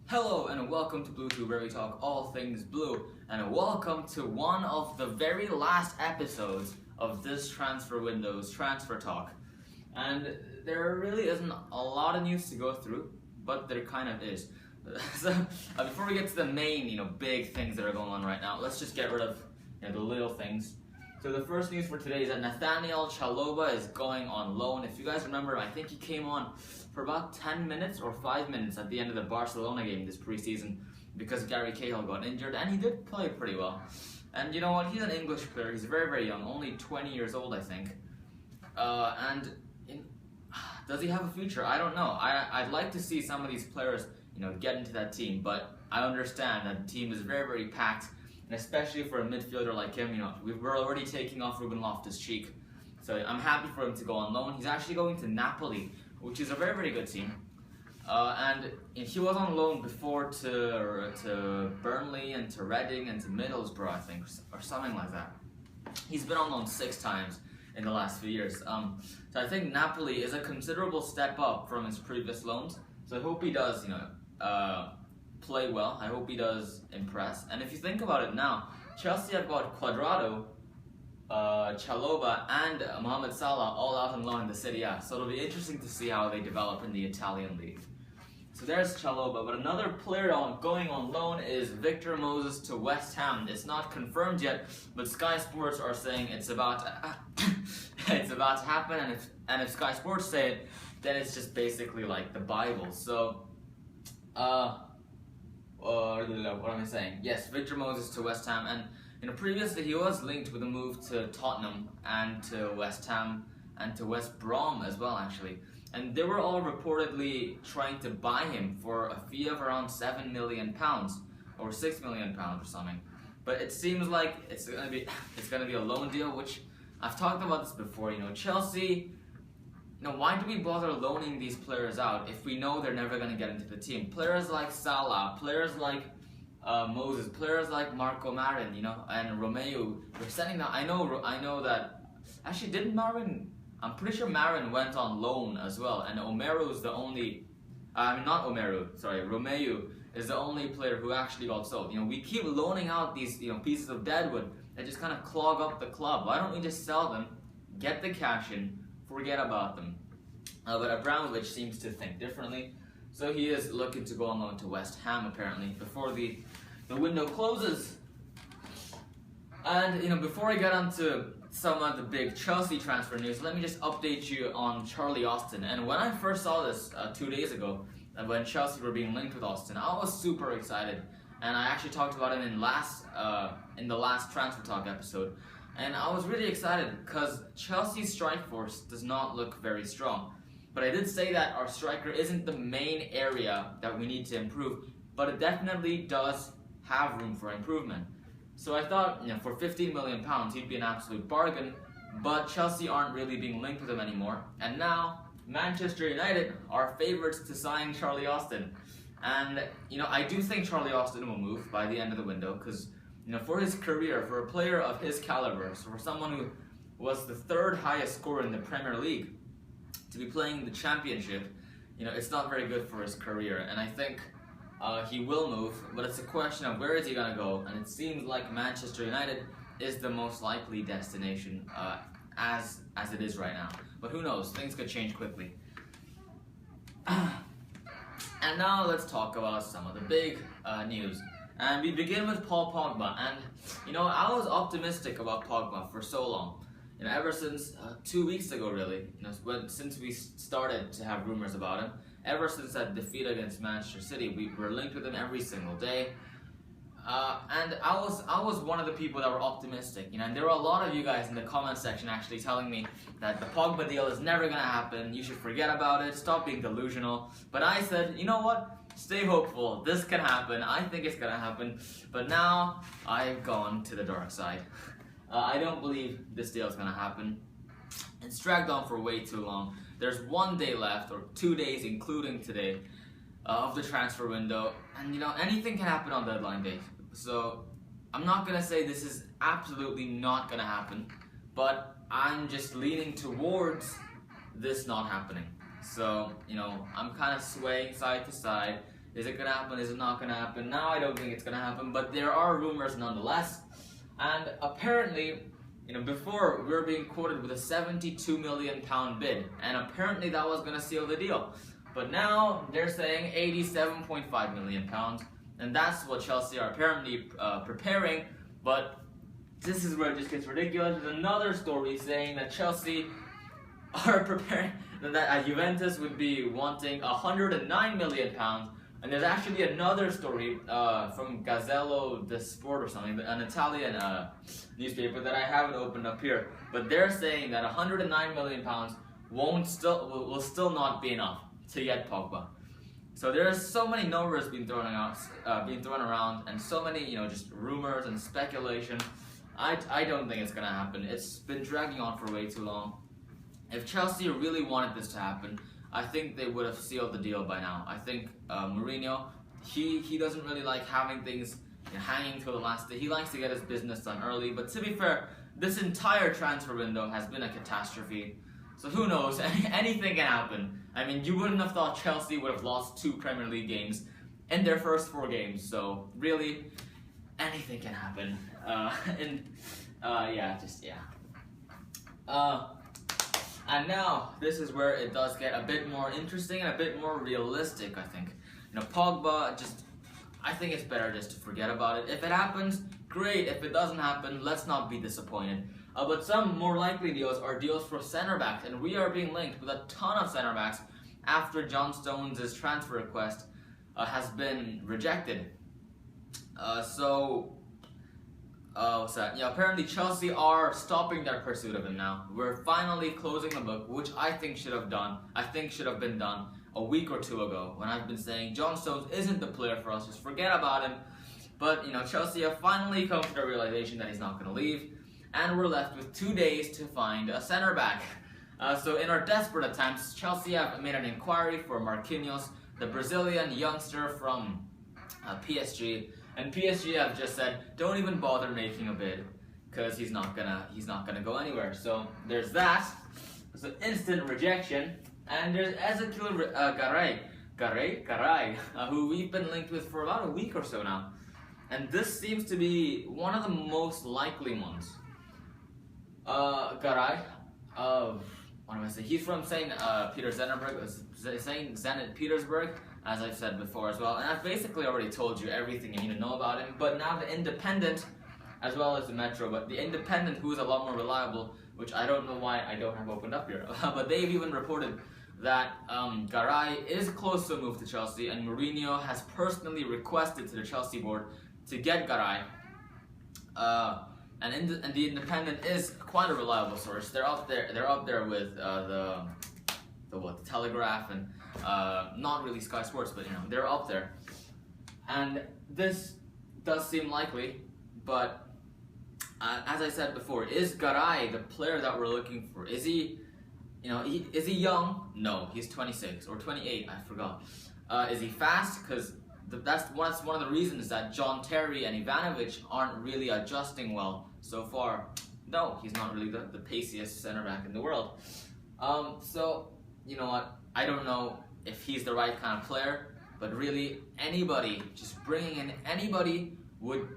Hello and welcome to BlueTube, where we talk all things blue, and welcome to one of the very last episodes of this transfer window's transfer talk. And there really isn't a lot of news to go through, but there kind of is. So before we get to the main, big things that are going on right now, let's just get rid of the little things. So the first news for today is that Nathaniel Chalobah is going on loan. If you guys remember, I think he came on for about 10 minutes or 5 minutes at the end of the Barcelona game this preseason because Gary Cahill got injured, and he did play pretty well. And you know what? He's an English player. He's very, very young, only 20 years old, I think. Does he have a future? I don't know. I'd like to see some of these players, get into that team, but I understand that the team is very, very packed. And especially for a midfielder like him, we're already taking off Ruben Loftus-Cheek. So I'm happy for him to go on loan. He's actually going to Napoli, which is a very, very good team. And he was on loan before to Burnley and to Reading and to Middlesbrough, I think, or something like that. He's been on loan 6 times in the last few years. So I think Napoli is a considerable step up from his previous loans. So I hope he does, play well. I hope he does impress. And if you think about it now, Chelsea have got Cuadrado, Chalobah, and Mohamed Salah all out on loan in the Serie A. So it'll be interesting to see how they develop in the Italian league. So there's Chalobah, but another player going on loan is Victor Moses to West Ham. It's not confirmed yet, but Sky Sports are saying it's about to happen. And if Sky Sports say it, then it's just basically like the Bible. So what am I saying? Yes, Victor Moses to West Ham, and previously he was linked with a move to Tottenham and to West Ham and to West Brom as well, actually. And they were all reportedly trying to buy him for a fee of around £7 million or £6 million or something. But it seems like it's gonna be a loan deal, which I've talked about this before. Chelsea. Why do we bother loaning these players out if we know they're never going to get into the team? Players like Salah, players like Moses, players like Marco Marin, and Romeo, we're sending that. I know that. Actually, didn't Marin? I'm pretty sure Marin went on loan as well, and Romeo is the only player who actually got sold. We keep loaning out these pieces of deadwood that just kind of clog up the club. Why don't we just sell them, get the cash in, forget about them? But Abramovich seems to think differently, so he is looking to go on loan to West Ham apparently before the window closes. And before I get onto some of the big Chelsea transfer news, let me just update you on Charlie Austin. And when I first saw this 2 days ago, when Chelsea were being linked with Austin, I was super excited, and I actually talked about it in the last transfer talk episode. And I was really excited because Chelsea's strike force does not look very strong. But I did say that our striker isn't the main area that we need to improve, but it definitely does have room for improvement. So I thought, for £15 million, he'd be an absolute bargain, but Chelsea aren't really being linked with him anymore. And now, Manchester United are favourites to sign Charlie Austin. And, I do think Charlie Austin will move by the end of the window because, for his career, for a player of his caliber, so for someone who was the 3rd highest scorer in the Premier League, to be playing the Championship, it's not very good for his career. And I think he will move, but it's a question of where is he going to go. And it seems like Manchester United is the most likely destination as it is right now. But who knows? Things could change quickly. And now let's talk about some of the big news. And we begin with Paul Pogba, and I was optimistic about Pogba for so long, ever since 2 weeks ago, really. Since we started to have rumors about him, ever since that defeat against Manchester City, we were linked with him every single day. And I was one of the people that were optimistic, and there were a lot of you guys in the comment section actually telling me that the Pogba deal is never gonna happen. You should forget about it. Stop being delusional. But I said, you know what? Stay hopeful, this can happen, I think it's gonna happen, but now I've gone to the dark side. I don't believe this deal is gonna happen. It's dragged on for way too long. There's 1 day left, or 2 days including today, of the transfer window, and anything can happen on deadline day. So I'm not gonna say this is absolutely not gonna happen, but I'm just leaning towards this not happening. So, I'm kind of swaying side to side. Is it gonna happen? Is it not gonna happen? Now I don't think it's gonna happen, but there are rumors nonetheless. And apparently, before we were being quoted with a £72 million bid, and apparently that was gonna seal the deal. But now they're saying £87.5 million, and that's what Chelsea are apparently preparing. But this is where it just gets ridiculous. There's another story saying that Chelsea are preparing, that Juventus would be wanting £109 million. And there's actually another story from Gazzello the Sport or something, an Italian newspaper that I haven't opened up here. But they're saying that £109 million will still not be enough to get Pogba. So there's so many numbers being thrown around, and so many just rumors and speculation. I don't think it's gonna happen. It's been dragging on for way too long. If Chelsea really wanted this to happen, I think they would have sealed the deal by now. I think Mourinho, he doesn't really like having things hanging till the last day. He likes to get his business done early. But to be fair, this entire transfer window has been a catastrophe. So who knows? Anything can happen. I mean, you wouldn't have thought Chelsea would have lost 2 Premier League games in their first 4 games. So really, anything can happen. And now, this is where it does get a bit more interesting and a bit more realistic, I think. Pogba, I think it's better just to forget about it. If it happens, great. If it doesn't happen, let's not be disappointed. But some more likely deals are deals for centre backs, and we are being linked with a ton of centre backs after John Stones' transfer request has been rejected. Apparently Chelsea are stopping their pursuit of him now. We're finally closing the book, which I think should have been done a week or 2 ago, when I've been saying John Stones isn't the player for us, just forget about him. But Chelsea have finally come to the realization that he's not going to leave, and we're left with 2 days to find a centre back. So in our desperate attempts, Chelsea have made an inquiry for Marquinhos, the Brazilian youngster from PSG. And PSG have just said, don't even bother making a bid, because he's not gonna go anywhere. So there's that. So instant rejection. And there's Ezequiel Garay, who we've been linked with for about a week or so now. And this seems to be one of the most likely ones. Garay, what am I saying? He's from St. Zenit Petersburg, as I've said before as well. And I've basically already told you everything you need to know about him. But now the Independent, as well as the Metro, but the Independent, who is a lot more reliable, which I don't know why I don't have opened up here, but they've even reported that Garay is close to a move to Chelsea, and Mourinho has personally requested to the Chelsea board to get Garay. And the Independent is quite a reliable source. They're up there with the Telegraph and not really Sky Sports, but they're up there. And this does seem likely, but as I said before, is Garay the player that we're looking for? Is he, is he young? No, he's 26 or 28. I forgot. Is he fast? Because that's one of the reasons that John Terry and Ivanovic aren't really adjusting well so far. No, he's not really the paciest center back in the world. So you know what? I don't know if he's the right kind of player, but really anybody, just bringing in anybody would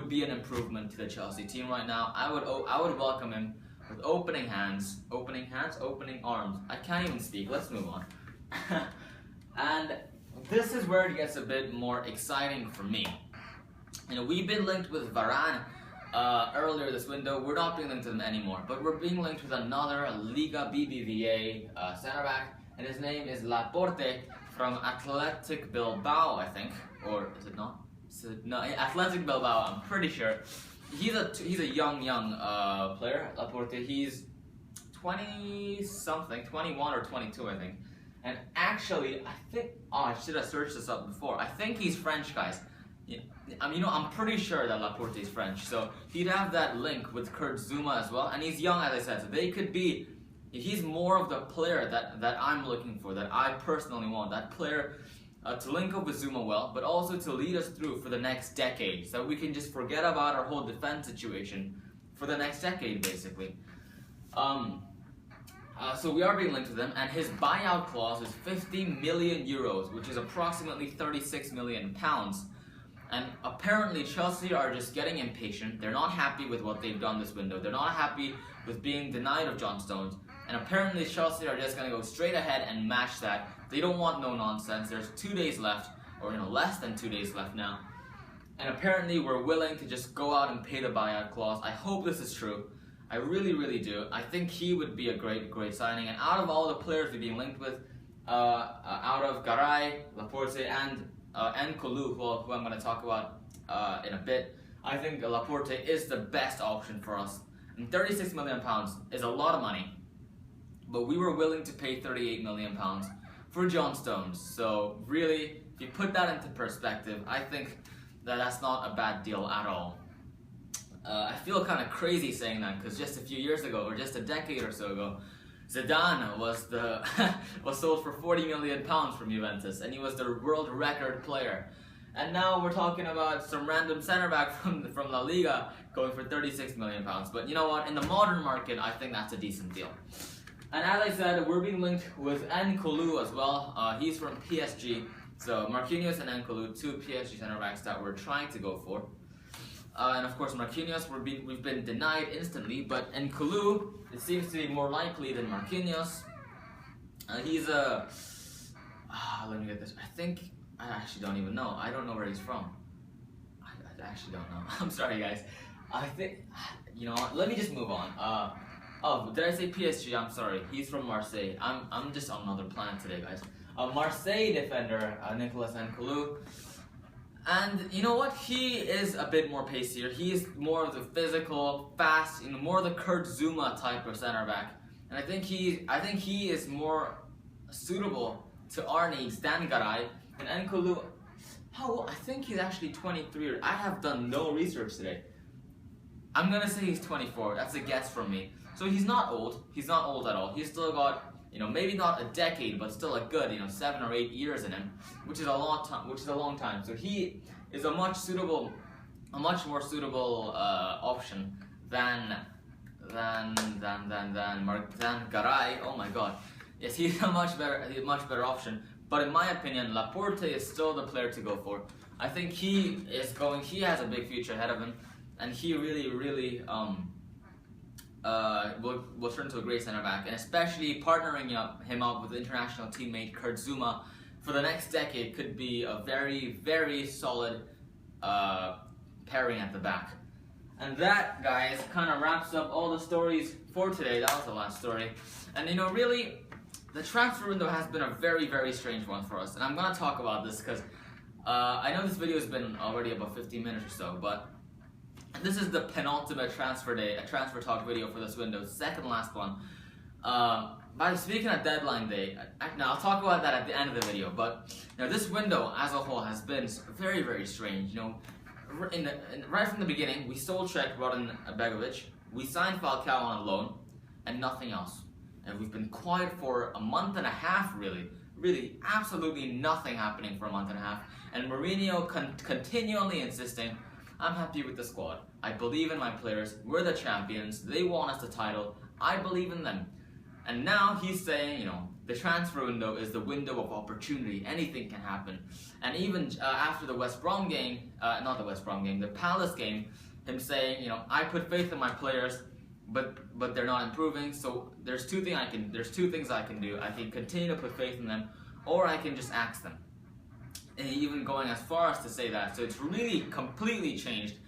be an improvement to the Chelsea team right now. I would welcome him with opening arms. I can't even speak. Let's move on. And this is where it gets a bit more exciting for me. We've been linked with Varane earlier this window. We're not being linked to them anymore, but we're being linked with another Liga BBVA center back, and his name is Laporte from Athletic Bilbao, I think, or is it not? No, Athletic Bilbao. I'm pretty sure. He's a young player. Laporte. He's 20-something, 21 or 22, I think. And actually, I think, I should have searched this up before. I think he's French, guys. I'm pretty sure that Laporte is French. So he'd have that link with Kurt Zouma as well. And he's young, as I said. So they could be, he's more of the player that I'm looking for, that I personally want. That player to link up with Zouma well, but also to lead us through for the next decade. So we can just forget about our whole defense situation for the next decade, basically. So we are being linked with him, and his buyout clause is 50 million euros, which is approximately 36 million pounds. And apparently Chelsea are just getting impatient. They're not happy with what they've done this window. They're not happy with being denied of John Stones. And apparently Chelsea are just going to go straight ahead and match that. They don't want no nonsense. There's 2 days left, or less than 2 days left now. And apparently we're willing to just go out and pay the buyout clause. I hope this is true. I really, really do. I think he would be a great signing. And out of all the players we've been linked with, out of Garay, Laporte, and N'Koulou, who I'm going to talk about in a bit, I think Laporte is the best option for us. And 36 million pounds is a lot of money, but we were willing to pay 38 million pounds for John Stones. So really, if you put that into perspective, I think that that's not a bad deal at all. I feel kind of crazy saying that, because just a few years ago, or just a decade or so ago, Zidane was was sold for 40 million pounds from Juventus, and he was the world record player. And now we're talking about some random center back from La Liga going for 36 million pounds. But you know what? In the modern market, I think that's a decent deal. And as I said, we're being linked with N'Koulou as well. He's from PSG. So Marquinhos and N'Koulou, 2 PSG center backs that we're trying to go for. And of course Marquinhos, we've been denied instantly, but N'Koulou, it seems to be more likely than Marquinhos. He's a... let me get this. I actually don't even know. I don't know where he's from. I actually don't know. I'm sorry guys. I think... You know what? Let me just move on. Oh, did I say PSG? I'm sorry. He's from Marseille. I'm just on another planet today, guys. Marseille defender, Nicolas N'Koulou. And you know what? He is a bit more pacier. He is more of the physical, fast, more of the Kurt Zouma type of center back. And I think he is more suitable to our needs than Garay. And N'Koulou, I think he's actually 23. I have done no research today. I'm gonna say he's 24. That's a guess from me. So he's not old. He's not old at all. He's still got, maybe not a decade, but still a good, 7 or 8 years in him, which is a long time. So he is a much more suitable option than Garay. Oh my God, yes, he's a much better option. But in my opinion, Laporte is still the player to go for. I think he has a big future ahead of him, and he really will turn to a great center back, and especially partnering him up with international teammate Kurt Zouma for the next decade could be a very solid pairing at the back. And that, guys, kind of wraps up all the stories for today. That was the last story. And really, the transfer window has been a very strange one for us, and I'm gonna talk about this because I know this video has been already about 15 minutes or so, but this is the penultimate transfer day, a transfer talk video for this window, second last one. By speaking of deadline day, now I'll talk about that at the end of the video, but this window as a whole has been very strange. Right from the beginning, we sold Czech, brought in Begovic, we signed Falcao on a loan, and nothing else. And we've been quiet for a month and a half, really absolutely nothing happening for a month and a half. And Mourinho continually insisting, I'm happy with the squad. I believe in my players. We're the champions. They want us the title. I believe in them. And now he's saying, the transfer window is the window of opportunity. Anything can happen. And even after the West Brom game, not the West Brom game, the Palace game, him saying, I put faith in my players, but they're not improving. So there's two things I can do. I can continue to put faith in them, or I can just axe them. And even going as far as to say that. So it's really completely changed.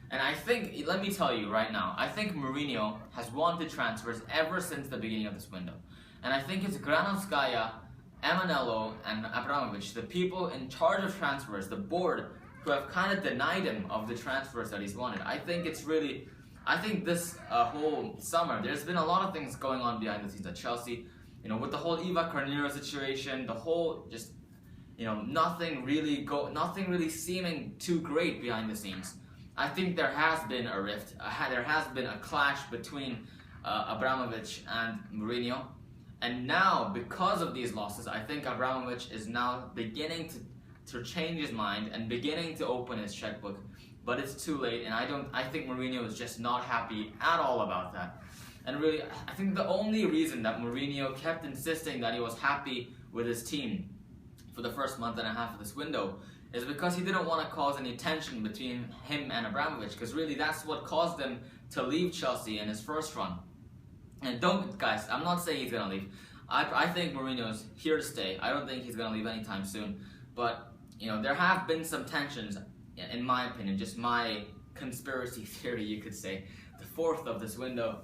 And I think, let me tell you right now, I think Mourinho has wanted transfers ever since the beginning of this window. And I think it's Granovskaya, Emanello, and Abramovich, the people in charge of transfers, the board, who have kind of denied him of the transfers that he's wanted. I think this whole summer, there's been a lot of things going on behind the scenes at Chelsea. With the whole Eva Carneiro situation, the whole just... nothing really seeming too great behind the scenes. I think there has been a rift. There has been a clash between Abramovich and Mourinho. And now, because of these losses, I think Abramovich is now beginning to change his mind and beginning to open his checkbook. But it's too late, and I think Mourinho is just not happy at all about that. And really, I think the only reason that Mourinho kept insisting that he was happy with his team for the first month and a half of this window is because he didn't want to cause any tension between him and Abramovich, because really that's what caused him to leave Chelsea in his first run. And guys, I'm not saying he's going to leave. I think Mourinho's here to stay. I don't think he's going to leave anytime soon. But, you know, there have been some tensions, in my opinion, just my conspiracy theory, you could say, the fourth of this window.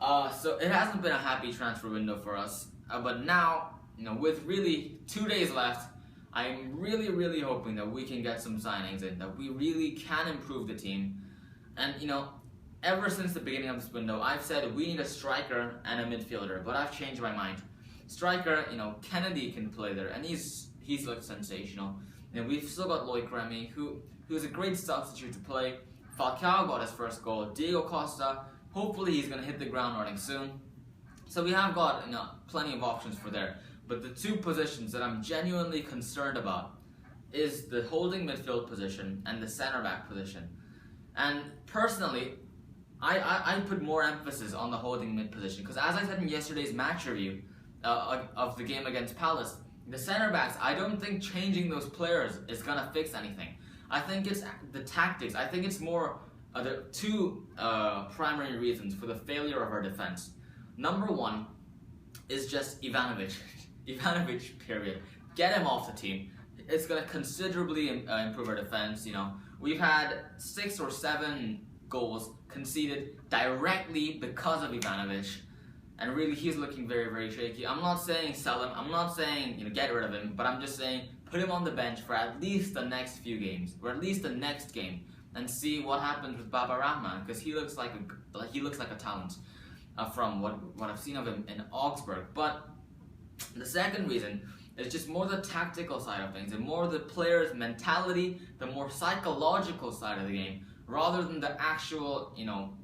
So it hasn't been a happy transfer window for us. But now, you know, with really 2 days left, I'm really hoping that we can get some signings in, that we really can improve the team. And, you know, ever since the beginning of this window, I've said we need a striker and a midfielder, but I've changed my mind. Striker, you know, Kennedy can play there, and he's looked sensational. And we've still got Loic Remy, who's a great substitute to play. Falcao got his first goal. Diego Costa, hopefully he's going to hit the ground running soon. So we have got, you know, plenty of options for there. But the two positions that I'm genuinely concerned about is the holding midfield position and the centre back position. And personally, I put more emphasis on the holding mid position, because as I said in yesterday's match review of the game against Palace, the centre backs, I don't think changing those players is going to fix anything. I think it's the tactics. I think it's more the two primary reasons for the failure of our defense. Number one is just Ivanovic. Ivanovic, period. Get him off the team. It's going to considerably improve our defense. You know, we've had 6 or 7 goals conceded directly because of Ivanovic, and really he's looking very shaky. I'm not saying sell him. I'm not saying, you know, get rid of him, but I'm just saying put him on the bench for at least the next few games, or at least the next game, and see what happens with Baba Rahman, because he looks like a talent from what I've seen of him in Augsburg. But the second reason is just more the tactical side of things, and more the player's mentality, the more psychological side of the game, rather than the actual, you know,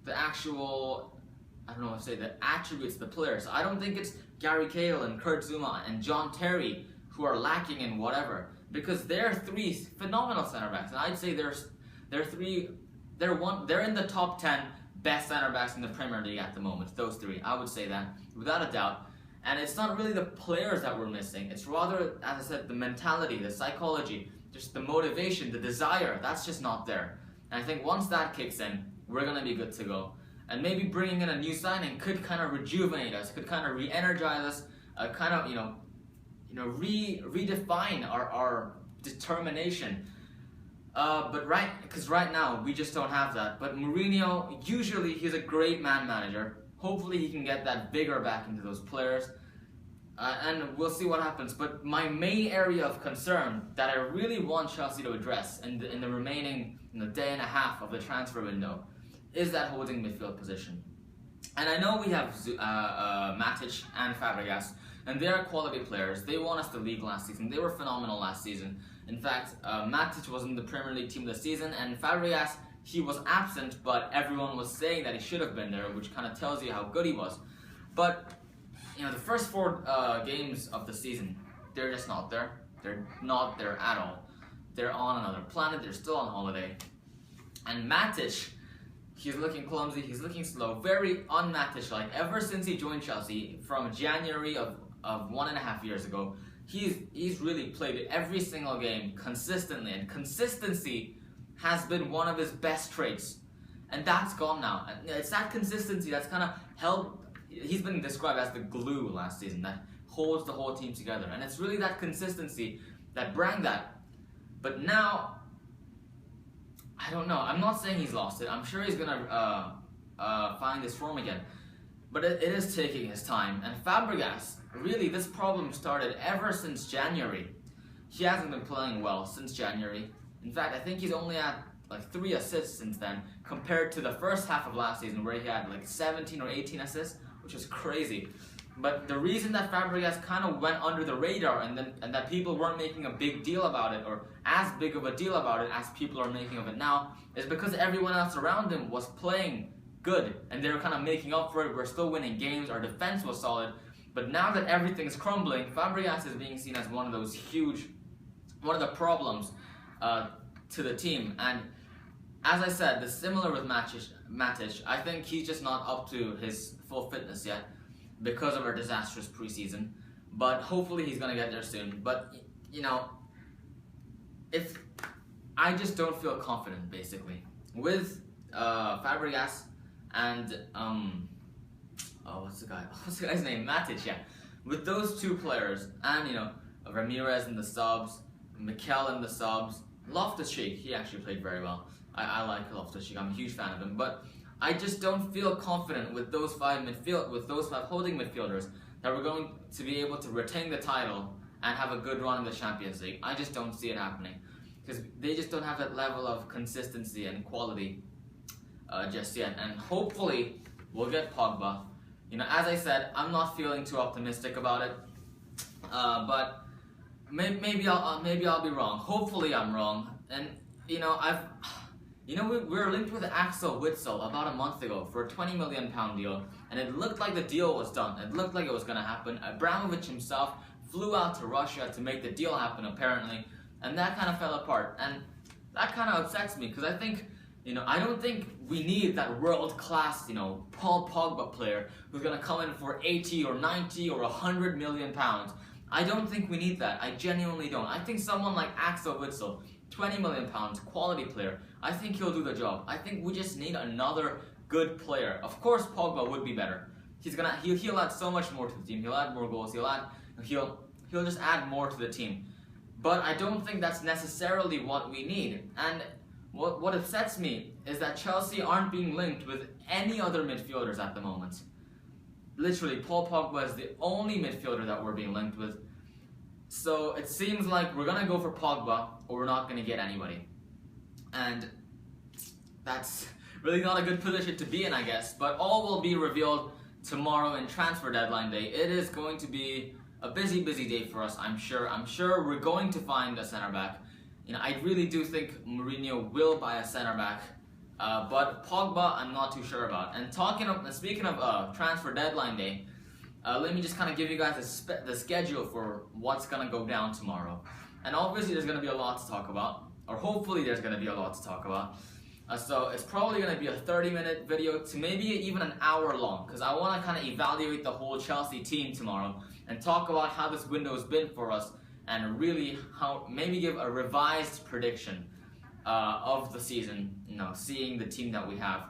I don't know what to say, the attributes of the players. I don't think it's Gary Cahill and Kurt Zouma and John Terry who are lacking in whatever, because they're 3 phenomenal center backs, and I'd say they're in the top 10 best center backs in the Premier League at the moment. Those 3, I would say that without a doubt. And it's not really the players that we're missing. It's rather, as I said, the mentality, the psychology, just the motivation, the desire. That's just not there. And I think once that kicks in, we're going to be good to go. And maybe bringing in a new signing could kind of rejuvenate us, could kind of re-energize us, kind of, redefine our determination. Because right now, we just don't have that. But Mourinho, usually he's a great man-manager. Hopefully he can get that vigor back into those players. And we'll see what happens. But my main area of concern that I really want Chelsea to address in the remaining day and a half of the transfer window is that holding midfield position. And I know we have Matic and Fabregas, and they're quality players. They won us the league last season. They were phenomenal last season. In fact, Matic was in the Premier League team this season, and Fabregas, he was absent, but everyone was saying that he should have been there, which kind of tells you how good he was. But, the first 4 games of the season, they're just not there. They're not there at all. They're on another planet. They're still on holiday. And Matic, he's looking clumsy. He's looking slow. Very un-Matic-like. Ever since he joined Chelsea from January of 1.5 years ago, he's really played every single game consistently. And consistency has been one of his best traits. And that's gone now. And it's that consistency that's kind of helped. He's been described as the glue last season that holds the whole team together. And it's really that consistency that brought that. But now, I don't know. I'm not saying he's lost it. I'm sure he's going to find his form again. But it is taking his time. And Fabregas, really, this problem started ever since January. He hasn't been playing well since January. In fact, I think he's only had like 3 assists since then, compared to the first half of last season where he had like 17 or 18 assists, which is crazy. But the reason that Fabregas kind of went under the radar and that people weren't making a big deal about it, or as big of a deal about it as people are making of it now, is because everyone else around him was playing good and they were kind of making up for it. We're still winning games, our defense was solid. But now that everything's crumbling, Fabregas is being seen as one of the problems to the team. And as I said, the similar with Matic. I think he's just not up to his full fitness yet because of our disastrous preseason. But hopefully he's gonna get there soon. But you know, if I just don't feel confident basically with Fabregas and what's the guy's name? Matic, yeah. With those two players and you know Ramirez in the subs, Mikel in the subs, Loftus-Cheek, he actually played very well. I like Loftus-Cheek. I'm a huge fan of him, but I just don't feel confident with those five holding midfielders that we're going to be able to retain the title and have a good run in the Champions League. I just don't see it happening because they just don't have that level of consistency and quality just yet. And hopefully we'll get Pogba. You know, as I said, I'm not feeling too optimistic about it, but maybe I'll be wrong. Hopefully I'm wrong. And you know, we were linked with Axel Witsel about a month ago for a £20 million deal, and it looked like the deal was done. It looked like it was going to happen. Abramovich himself flew out to Russia to make the deal happen, apparently, and that kind of fell apart. And that kind of upsets me because I think, you know, I don't think we need that world-class, you know, Paul Pogba player who's going to come in for 80 or 90 or 100 million pounds. I don't think we need that. I genuinely don't. I think someone like Axel Witsel, 20 million pounds, quality player, I think he'll do the job. I think we just need another good player. Of course, Pogba would be better. He'll add so much more to the team. He'll add more goals. He'll just add more to the team. But I don't think that's necessarily what we need. And what upsets me is that Chelsea aren't being linked with any other midfielders at the moment. Literally, Paul Pogba is the only midfielder that we're being linked with. So it seems like we're gonna go for Pogba or we're not gonna get anybody. And that's really not a good position to be in, I guess. But all will be revealed tomorrow in transfer deadline day. It is going to be a busy day for us, I'm sure. I'm sure we're going to find a center back. You know, I really do think Mourinho will buy a center back. But Pogba, I'm not too sure about. And speaking of transfer deadline day, let me just kind of give you guys the schedule for what's going to go down tomorrow. And obviously there's going to be a lot to talk about, or hopefully there's going to be a lot to talk about. So it's probably going to be a 30-minute video to maybe even an hour long, because I want to kind of evaluate the whole Chelsea team tomorrow and talk about how this window has been for us and really maybe give a revised prediction of the season, you know, seeing the team that we have.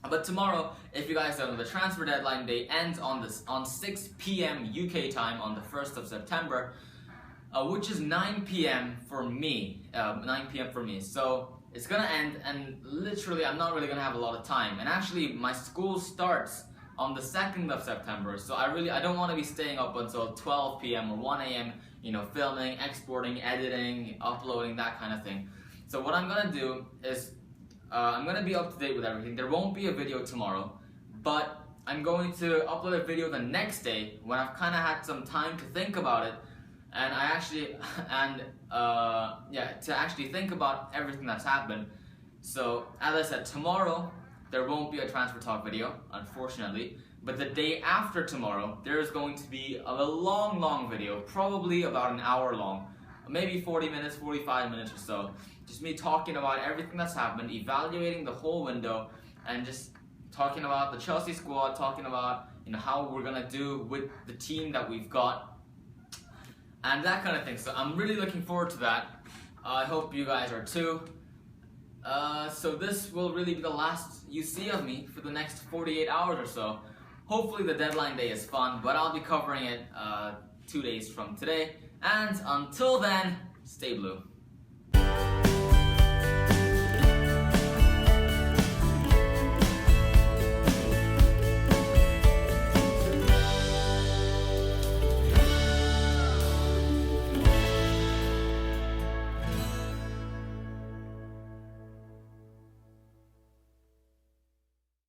But tomorrow, if you guys don't know, the transfer deadline day ends on 6 p.m. UK time on the 1st of September, which is 9 p.m. for me. 9 p.m. for me. So it's gonna end, and literally, I'm not really gonna have a lot of time. And actually, my school starts on the 2nd of September, so I don't want to be staying up until 12 p.m. or 1 a.m. You know, filming, exporting, editing, uploading, that kind of thing. So what I'm gonna do is I'm gonna be up to date with everything. There won't be a video tomorrow, but I'm going to upload a video the next day when I've kind of had some time to think about it, and to actually think about everything that's happened. So as I said, tomorrow there won't be a transfer talk video, unfortunately. But the day after tomorrow, there's going to be a long video, probably about an hour long, maybe 40 minutes, 45 minutes or so. Just me talking about everything that's happened, evaluating the whole window, and just talking about the Chelsea squad, talking about, you know, how we're gonna do with the team that we've got, and that kind of thing. So I'm really looking forward to that. I hope you guys are too. So this will really be the last you see of me for the next 48 hours or so. Hopefully the deadline day is fun, but I'll be covering it 2 days from today. And until then, stay blue.